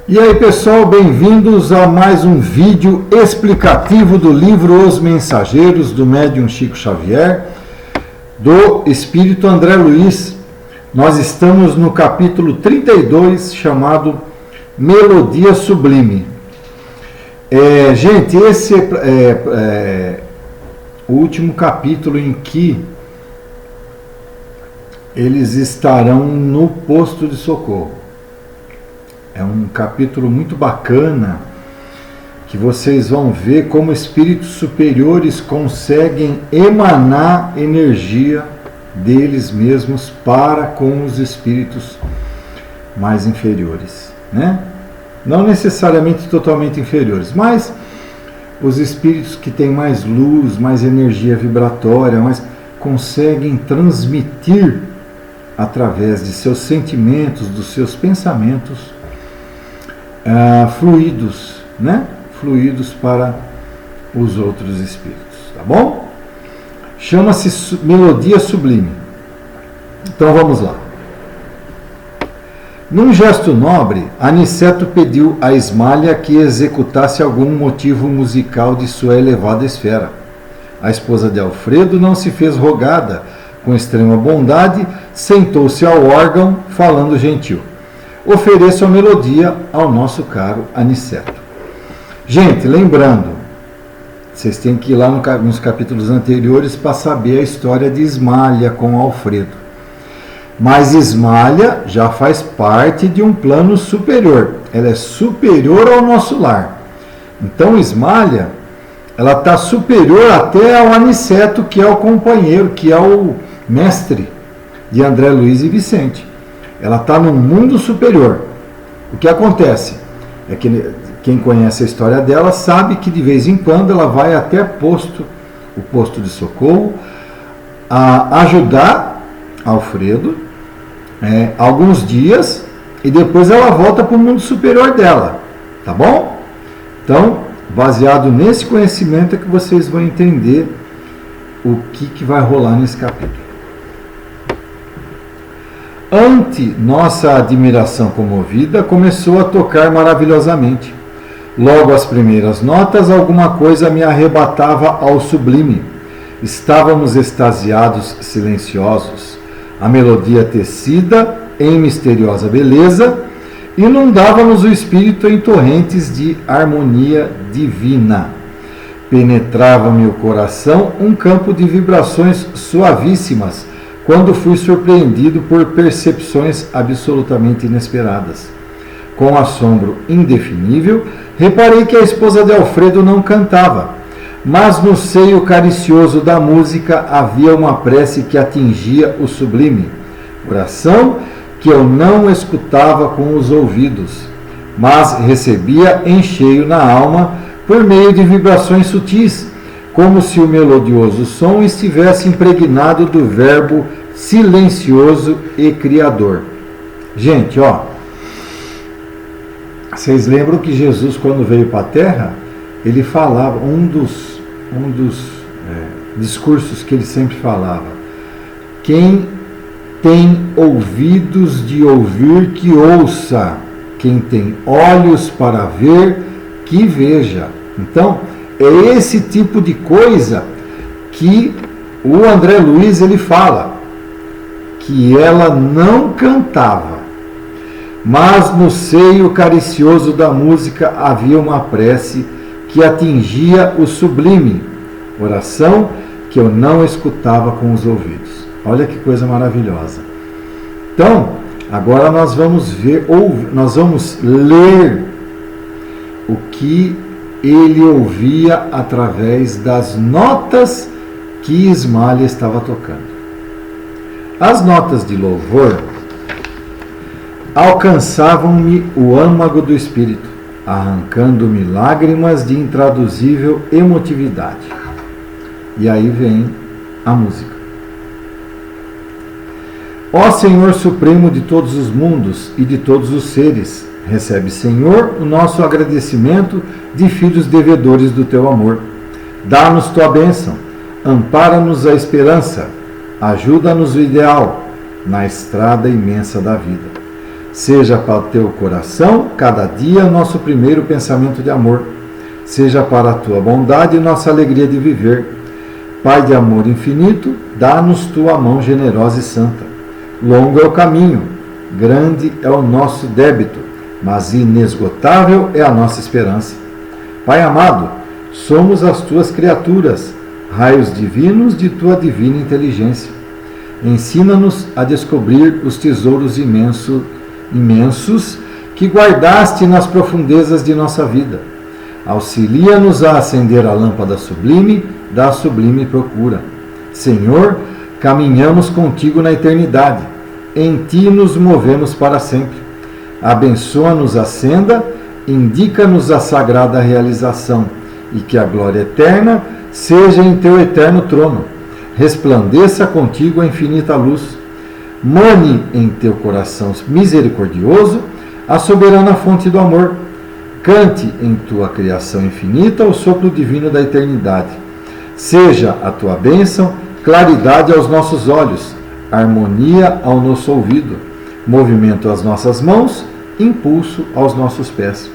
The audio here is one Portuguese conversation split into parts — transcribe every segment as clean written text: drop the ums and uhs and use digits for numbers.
E aí pessoal, bem-vindos a mais um vídeo explicativo do livro Os Mensageiros, do médium Chico Xavier, do Espírito André Luiz. Nós estamos no capítulo 32, chamado Melodia Sublime. Gente, esse é o último capítulo em que eles estarão no posto de socorro. É um capítulo muito bacana, que vocês vão ver como espíritos superiores conseguem emanar energia deles mesmos para com os espíritos mais inferiores, né? Não necessariamente totalmente inferiores, mas os espíritos que têm mais luz, mais energia vibratória, mas conseguem transmitir através de seus sentimentos, dos seus pensamentos, fluidos, né? Fluidos para os outros espíritos, tá bom? Chama-se Melodia Sublime. Então vamos lá. Num gesto nobre, Aniceto pediu a Ismália que executasse algum motivo musical de sua elevada esfera. A esposa de Alfredo não se fez rogada, com extrema bondade, sentou-se ao órgão, falando gentil: ofereço a melodia ao nosso caro Aniceto. Gente, lembrando, vocês têm que ir lá nos capítulos anteriores para saber a história de Ismália com Alfredo. Mas Ismália já faz parte de um plano superior. Ela é superior ao nosso lar. Então Ismália, ela está superior até ao Aniceto, que é o companheiro, que é o mestre de André Luiz e Vicente. Ela está num mundo superior. O que acontece é que quem conhece a história dela sabe que de vez em quando ela vai até o posto de socorro, a ajudar Alfredo alguns dias, e depois ela volta para o mundo superior dela, tá bom? Então, baseado nesse conhecimento é que vocês vão entender o que vai rolar nesse capítulo. Ante nossa admiração comovida, começou a tocar maravilhosamente. Logo às primeiras notas, alguma coisa me arrebatava ao sublime. Estávamos extasiados, silenciosos. A melodia tecida em misteriosa beleza inundava-nos o espírito em torrentes de harmonia divina. Penetrava-me o coração um campo de vibrações suavíssimas, quando fui surpreendido por percepções absolutamente inesperadas. Com assombro indefinível, reparei que a esposa de Alfredo não cantava, mas no seio caricioso da música havia uma prece que atingia o sublime, oração que eu não escutava com os ouvidos, mas recebia em cheio na alma por meio de vibrações sutis, como se o melodioso som estivesse impregnado do verbo silencioso e criador. Gente, vocês lembram que Jesus, quando veio para a Terra, ele falava, um dos discursos que ele sempre falava: quem tem ouvidos de ouvir, que ouça; quem tem olhos para ver, que veja. Então, é esse tipo de coisa que o André Luiz ele fala, que ela não cantava, mas no seio caricioso da música havia uma prece que atingia o sublime, oração que eu não escutava com os ouvidos. Olha que coisa maravilhosa. Então, agora nós vamos nós vamos ler o que ele ouvia através das notas que Ismália estava tocando. As notas de louvor alcançavam-me o âmago do espírito, arrancando-me lágrimas de intraduzível emotividade. E aí vem a música. Ó Senhor Supremo de todos os mundos e de todos os seres, recebe, Senhor, o nosso agradecimento de filhos devedores do teu amor. Dá-nos tua bênção, ampara-nos a esperança, ajuda-nos o ideal na estrada imensa da vida. Seja para o teu coração, cada dia, nosso primeiro pensamento de amor. Seja para a tua bondade nossa alegria de viver. Pai de amor infinito, dá-nos tua mão generosa e santa. Longo é o caminho, grande é o nosso débito, mas inesgotável é a nossa esperança. Pai amado, somos as tuas criaturas, raios divinos de tua divina inteligência. Ensina-nos a descobrir os tesouros imensos que guardaste nas profundezas de nossa vida. Auxilia-nos a acender a lâmpada sublime da sublime procura. Senhor, caminhamos contigo na eternidade. Em ti nos movemos para sempre. Abençoa-nos a senda, indica-nos a sagrada realização, e que a glória eterna seja em teu eterno trono. Resplandeça contigo a infinita luz. Mane em teu coração misericordioso a soberana fonte do amor. Cante em tua criação infinita o sopro divino da eternidade. Seja a tua bênção claridade aos nossos olhos, harmonia ao nosso ouvido, movimento às nossas mãos, impulso aos nossos pés.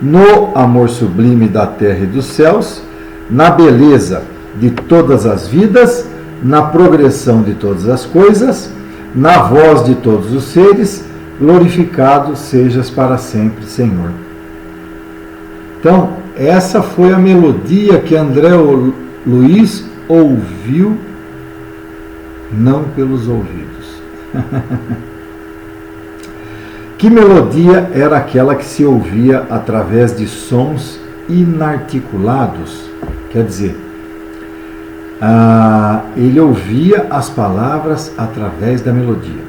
No amor sublime da terra e dos céus, na beleza de todas as vidas, na progressão de todas as coisas, na voz de todos os seres, glorificado sejas para sempre, Senhor. Então, essa foi a melodia que André Luiz ouviu, não pelos ouvidos. Que melodia era aquela que se ouvia através de sons inarticulados? Quer dizer, ele ouvia as palavras através da melodia.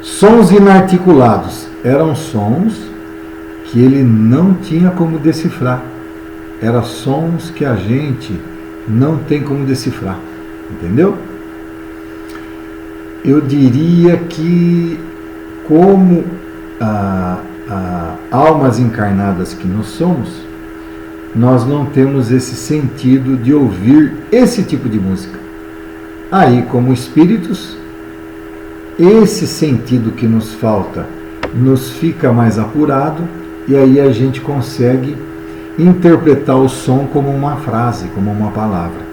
Sons inarticulados eram sons que ele não tinha como decifrar. Eram sons que a gente não tem como decifrar. Entendeu? Eu diria que, como almas encarnadas que nós somos, nós não temos esse sentido de ouvir esse tipo de música. Aí, como espíritos, esse sentido que nos falta nos fica mais apurado, e aí a gente consegue interpretar o som como uma frase, como uma palavra.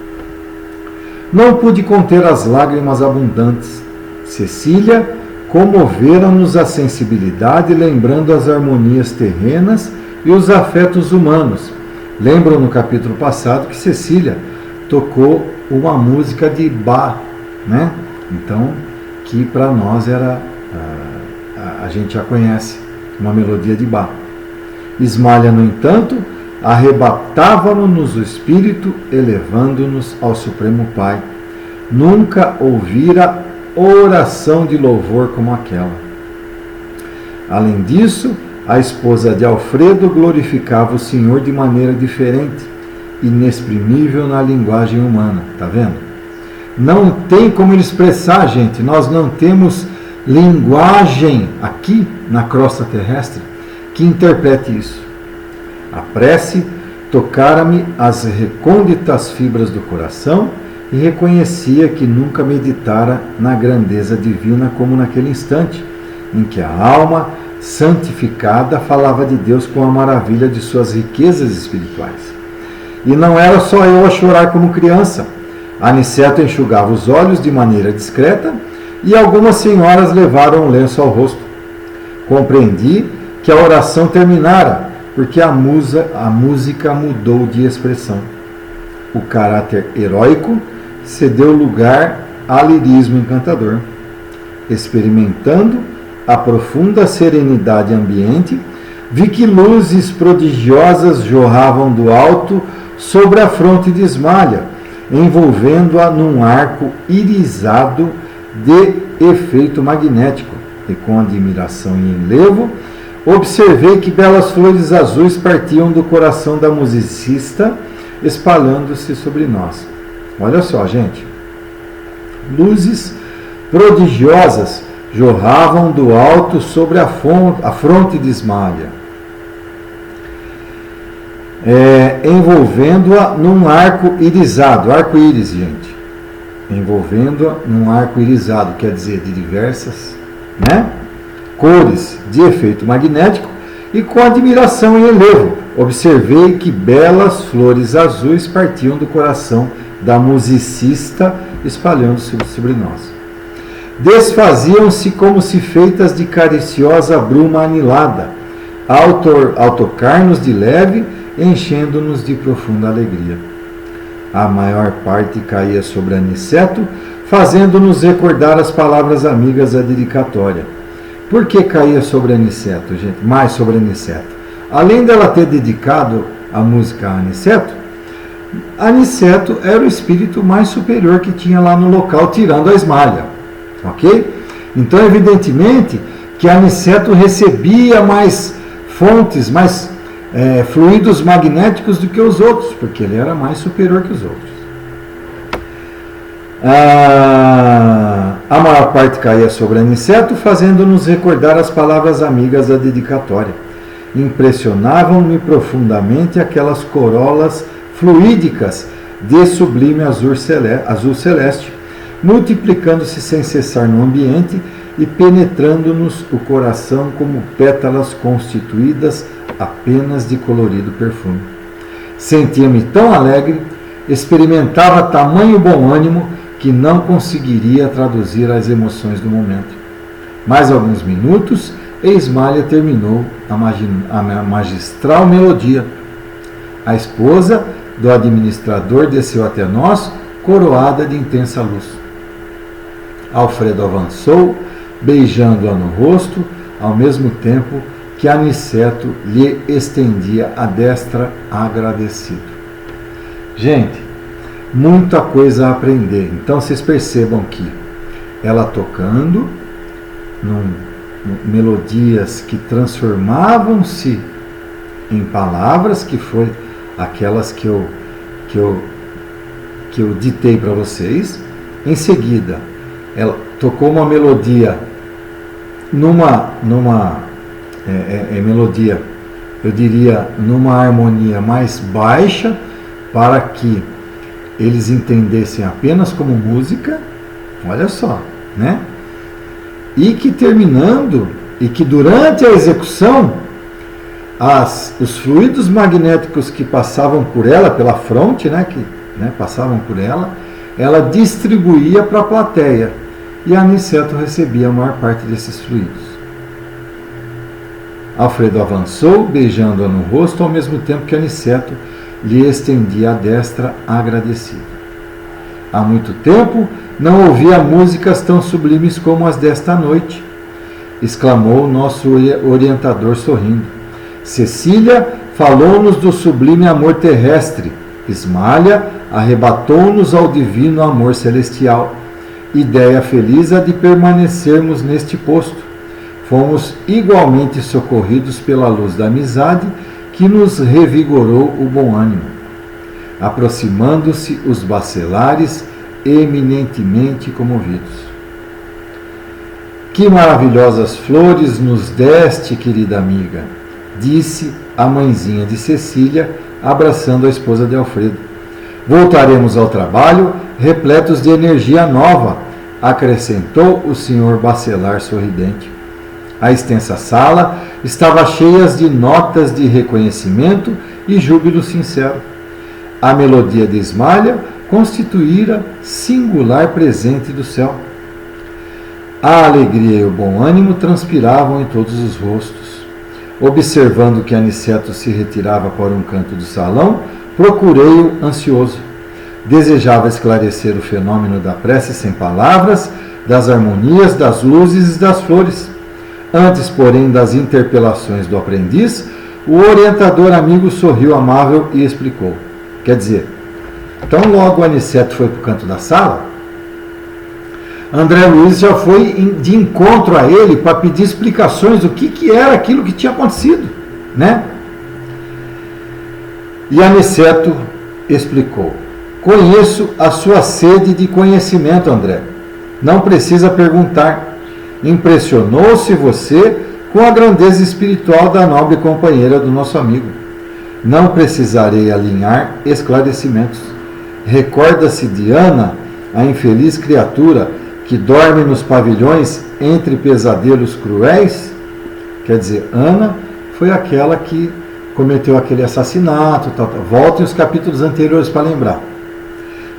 Não pude conter as lágrimas abundantes. Cecília comoveram-nos a sensibilidade, lembrando as harmonias terrenas e os afetos humanos. Lembram no capítulo passado que Cecília tocou uma música de Bach, né? Então, que para nós era, a gente já conhece, uma melodia de Bach. Ismália, no entanto, arrebatava-nos o espírito, elevando-nos ao Supremo Pai. Nunca ouvira oração de louvor como aquela. Além disso, a esposa de Alfredo glorificava o Senhor de maneira diferente, inexprimível na linguagem humana. Tá vendo? Não tem como ele expressar, gente. Nós não temos linguagem aqui na crosta terrestre que interprete isso. A prece tocara-me as recônditas fibras do coração e reconhecia que nunca meditara na grandeza divina como naquele instante, em que a alma santificada falava de Deus com a maravilha de suas riquezas espirituais. E não era só eu a chorar como criança. Aniceto enxugava os olhos de maneira discreta e algumas senhoras levaram um lenço ao rosto. Compreendi que a oração terminara, porque a música mudou de expressão. O caráter heróico cedeu lugar ao lirismo encantador. Experimentando a profunda serenidade ambiente, vi que luzes prodigiosas jorravam do alto sobre a fronte de Ismália, envolvendo-a num arco irisado de efeito magnético. E com admiração e enlevo, observei que belas flores azuis partiam do coração da musicista, espalhando-se sobre nós. Olha só, gente. Luzes prodigiosas jorravam do alto sobre a fronte de Ismália, envolvendo-a num arco irisado. Arco-íris, gente. Envolvendo-a num arco irisado, quer dizer, de diversas, né? cores de efeito magnético, e com admiração e elevo observei que belas flores azuis partiam do coração da musicista, espalhando-se sobre nós. Desfaziam-se como se feitas de cariciosa bruma anilada, ao tocar-nos de leve, enchendo-nos de profunda alegria. A maior parte caía sobre Aniceto, fazendo-nos recordar as palavras amigas da dedicatória. Por que caía sobre Aniceto, gente? Mais sobre Aniceto. Além dela ter dedicado a música a Aniceto, Aniceto era o espírito mais superior que tinha lá no local, tirando a Ismália. Ok? Então, evidentemente, que Aniceto recebia mais fontes, mais fluidos magnéticos do que os outros, porque ele era mais superior que os outros. A maior parte caía sobre Aniceto, fazendo-nos recordar as palavras amigas da dedicatória. Impressionavam-me profundamente aquelas corolas fluídicas de sublime azul celeste, multiplicando-se sem cessar no ambiente e penetrando-nos o coração como pétalas constituídas apenas de colorido perfume. Sentia-me tão alegre, experimentava tamanho bom ânimo, que não conseguiria traduzir as emoções do momento. Mais alguns minutos, e Ismália terminou a magistral melodia. A esposa do administrador desceu até nós, coroada de intensa luz. Alfredo avançou, beijando-a no rosto, ao mesmo tempo que Aniceto lhe estendia a destra agradecido. Gente, muita coisa a aprender. Então vocês percebam que ela tocando melodias que transformavam-se em palavras, que foi aquelas que eu ditei para vocês. Em seguida, ela tocou uma melodia melodia, eu diria, numa harmonia mais baixa, para que eles entendessem apenas como música, olha só, né? E que terminando, e que durante a execução, os fluidos magnéticos que passavam por ela, pela fronte, passavam por ela distribuía para a plateia, e Aniceto recebia a maior parte desses fluidos. Alfredo avançou, beijando-a no rosto, ao mesmo tempo que Aniceto lhe estendia a destra agradecida. Há muito tempo não ouvia músicas tão sublimes como as desta noite, exclamou nosso orientador sorrindo. Cecília falou-nos do sublime amor terrestre, Ismália arrebatou-nos ao divino amor celestial. Ideia feliz a de permanecermos neste posto. Fomos igualmente socorridos pela luz da amizade, que nos revigorou o bom ânimo. Aproximando-se os bacelares, eminentemente comovidos. Que maravilhosas flores nos deste, querida amiga, disse a mãezinha de Cecília, abraçando a esposa de Alfredo. Voltaremos ao trabalho, repletos de energia nova, acrescentou o senhor bacelar sorridente. A extensa sala estava cheia de notas de reconhecimento e júbilo sincero. A melodia de Ismália constituíra singular presente do céu. A alegria e o bom ânimo transpiravam em todos os rostos. Observando que Aniceto se retirava para um canto do salão, procurei-o ansioso. Desejava esclarecer o fenômeno da prece sem palavras, das harmonias, das luzes e das flores. Antes, porém, das interpelações do aprendiz, o orientador amigo sorriu amável e explicou. Quer dizer, então logo Aniceto foi para o canto da sala, André Luiz já foi de encontro a ele para pedir explicações do que era aquilo que tinha acontecido, né? E Aniceto explicou. Conheço a sua sede de conhecimento, André. Não precisa perguntar. Impressionou-se você com a grandeza espiritual da nobre companheira do nosso amigo. Não precisarei alinhar esclarecimentos. Recorda-se de Ana, a infeliz criatura que dorme nos pavilhões entre pesadelos cruéis? Quer dizer, Ana foi aquela que cometeu aquele assassinato, tal. Voltem os capítulos anteriores para lembrar.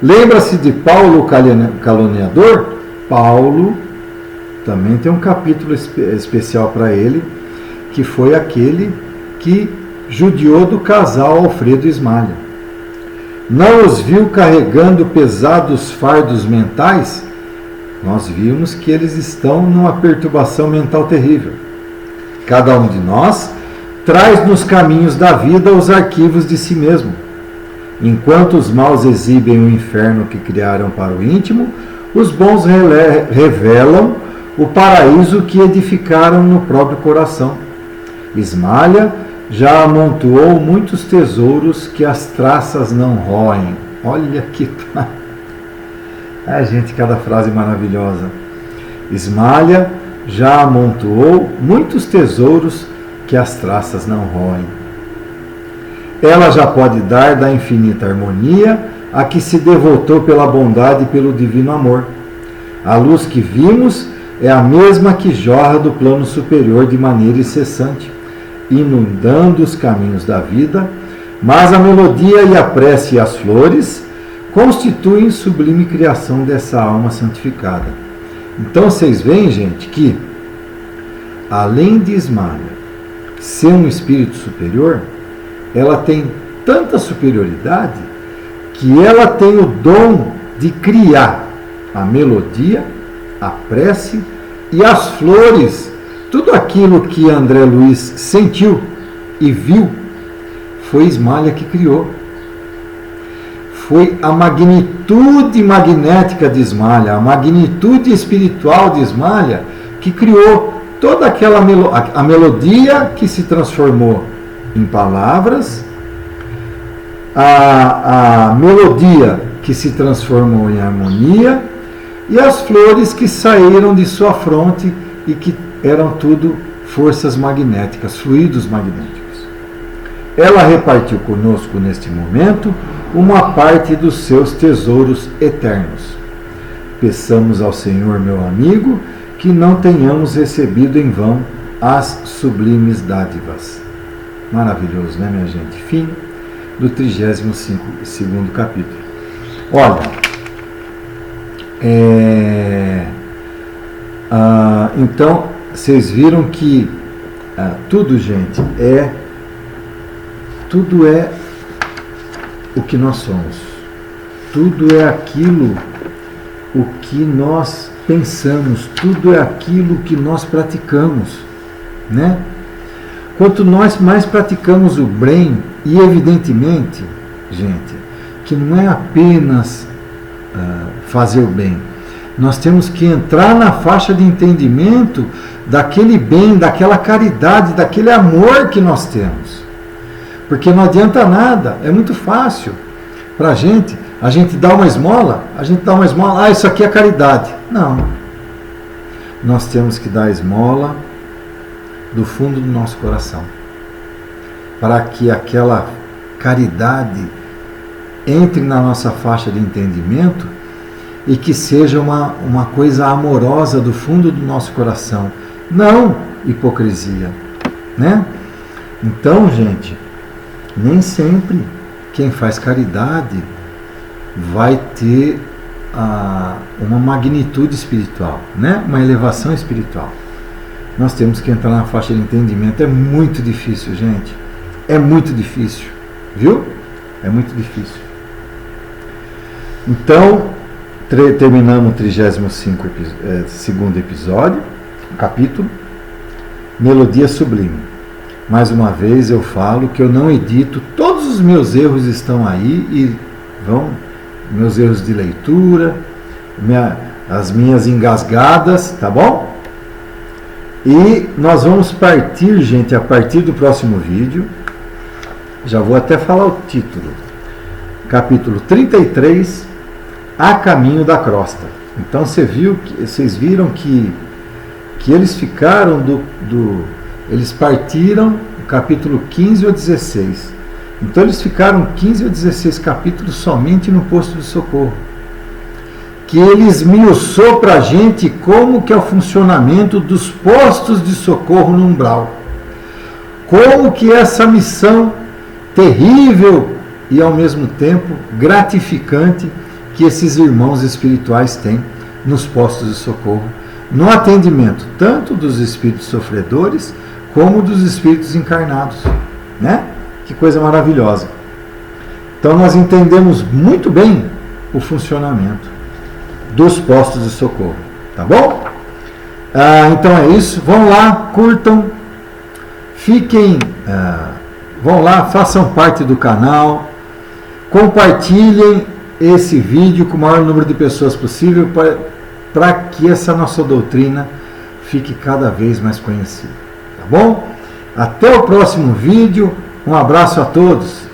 Lembra-se de Paulo, o caluniador? Paulo também tem um capítulo especial para ele, que foi aquele que judiou do casal Alfredo e Ismália. Não os viu carregando pesados fardos mentais? Nós vimos que eles estão numa perturbação mental terrível. Cada um de nós traz nos caminhos da vida os arquivos de si mesmo. Enquanto os maus exibem o inferno que criaram para o íntimo, os bons revelam o paraíso que edificaram no próprio coração. Ismália já amontoou muitos tesouros que as traças não roem. Olha que... gente, cada frase maravilhosa. Ismália já amontoou muitos tesouros que as traças não roem. Ela já pode dar da infinita harmonia a que se devotou pela bondade e pelo divino amor. A luz que vimos é a mesma que jorra do plano superior de maneira incessante, inundando os caminhos da vida, mas a melodia e a prece e as flores constituem sublime criação dessa alma santificada. Então vocês veem, gente, que além de Ismália ser um espírito superior, ela tem tanta superioridade que ela tem o dom de criar a melodia, a prece e as flores. Tudo aquilo que André Luiz sentiu e viu foi Ismália que criou. Foi a magnitude magnética de Ismália, a magnitude espiritual de Ismália que criou toda aquela a melodia que se transformou em palavras, a melodia que se transformou em harmonia e as flores que saíram de sua fronte e que eram tudo forças magnéticas, fluidos magnéticos. Ela repartiu conosco neste momento uma parte dos seus tesouros eternos. Peçamos ao Senhor, meu amigo, que não tenhamos recebido em vão as sublimes dádivas. Maravilhoso, né, minha gente? Fim do 32º capítulo. Olha, então, vocês viram que tudo, gente, tudo é o que nós somos. Tudo é aquilo o que nós pensamos, tudo é aquilo que nós praticamos, né? Quanto nós mais praticamos o bem, e evidentemente, gente, que não é apenas fazer o bem, nós temos que entrar na faixa de entendimento daquele bem, daquela caridade, daquele amor que nós temos. Porque não adianta nada, é muito fácil para a gente dar uma esmola, isso aqui é caridade. Não. Nós temos que dar a esmola do fundo do nosso coração, para que aquela caridade entre na nossa faixa de entendimento e que seja uma coisa amorosa do fundo do nosso coração, não hipocrisia, né? Então, gente, nem sempre quem faz caridade vai ter uma magnitude espiritual, né? Uma elevação espiritual. Nós temos que entrar na faixa de entendimento. É muito difícil, gente. É muito difícil. Viu? É muito difícil. Então, terminamos o 32º episódio, capítulo, Melodia Sublime. Mais uma vez eu falo que eu não edito, todos os meus erros estão aí e meus erros de leitura, as minhas engasgadas, tá bom? E nós vamos partir, gente, a partir do próximo vídeo, já vou até falar o título, capítulo 33, A Caminho da Crosta. Então vocês viram que eles ficaram eles partiram do capítulo 15 ou 16. Então eles ficaram 15 ou 16 capítulos somente no posto de socorro. que ele esmiuçou para a gente como que é o funcionamento dos postos de socorro no umbral. Como que essa missão terrível e ao mesmo tempo gratificante que esses irmãos espirituais têm nos postos de socorro, no atendimento tanto dos espíritos sofredores como dos espíritos encarnados, né? Que coisa maravilhosa. Então nós entendemos muito bem o funcionamento dos postos de socorro, tá bom? Então é isso, vão lá, curtam, fiquem, vão lá, façam parte do canal, compartilhem esse vídeo com o maior número de pessoas possível para que essa nossa doutrina fique cada vez mais conhecida, tá bom? Até o próximo vídeo, um abraço a todos.